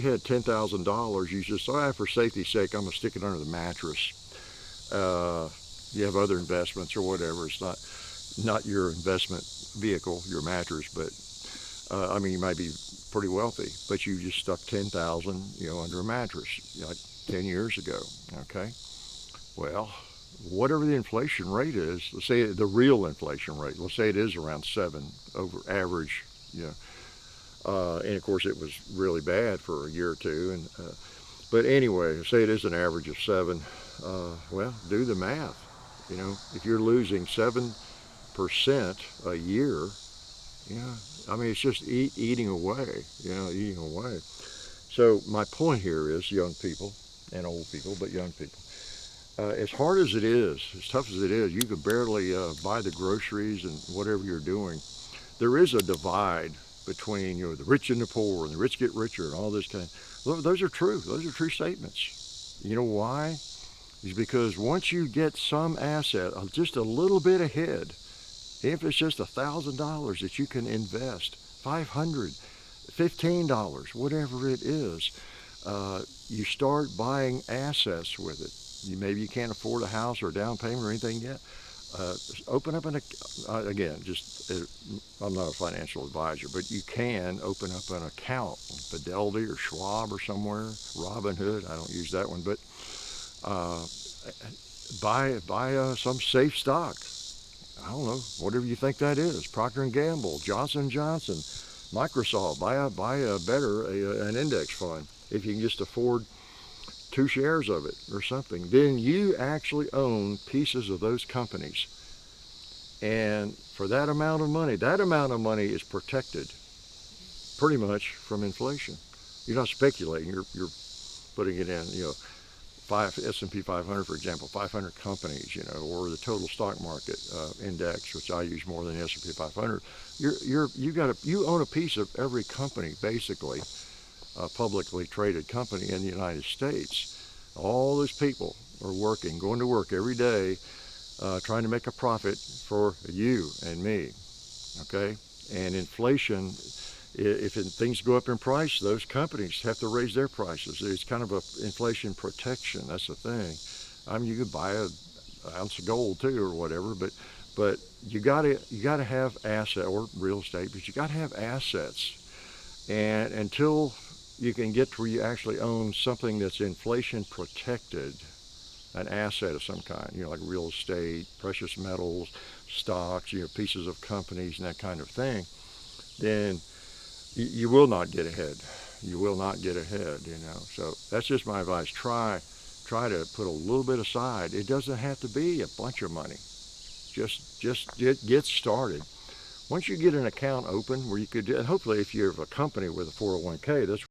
You had $10,000, you just, for safety's sake, I'm gonna stick it under the mattress. You have other investments or whatever. It's not your investment vehicle, your mattress, but I mean, you might be pretty wealthy, but you just stuck 10,000, under a mattress, like 10 years ago. Okay. Well, whatever the inflation rate is, let's say the real inflation rate, let's say it is around 7 over average, and of course it was really bad for a year or two. But anyway, say it is an average of 7. Well, do the math. If you're losing 7% a year, I mean, it's just eating away, eating away. So my point here is, young people and old people, but young people, as hard as it is, as tough as it is, you can barely buy the groceries and whatever you're doing. There is a divide between the rich and the poor, and the rich get richer, and all this kind of. Those are true. Those are true statements. You know why? Is because once you get some asset, just a little bit ahead, if it's just $1,000 that you can invest, $500, $15, whatever it is, you start buying assets with it. Maybe you can't afford a house or a down payment or anything yet. Open up again, I'm not a financial advisor, but you can open up an account, Fidelity or Schwab or somewhere, Robinhood, I don't use that one, but buy some safe stock. I don't know, whatever you think that is. Procter & Gamble, Johnson & Johnson, Microsoft, buy an index fund. If you can just afford 2 shares of it or something, then you actually own pieces of those companies. And for that amount of money is protected pretty much from inflation. You're not speculating, you're putting it in, S&P 500, for example, 500 companies, or the total stock market index, which I use more than the S&P 500. You own a piece of every company, basically, a publicly traded company in the United States. All those people are going to work every day, trying to make a profit for you and me. Okay, and inflation. If things go up in price, those companies have to raise their prices. It's kind of a inflation protection. That's the thing. I mean, you could buy an ounce of gold too, or whatever. But you gotta have asset or real estate. But you gotta have assets. And until you can get to where you actually own something that's inflation protected, an asset of some kind, like real estate, precious metals, stocks, pieces of companies, and that kind of thing, then you will not get ahead. You will not get ahead, So that's just my advice. Try to put a little bit aside. It doesn't have to be a bunch of money. Just get started. Once you get an account open where you could, and hopefully if you have a company with a 401k, that's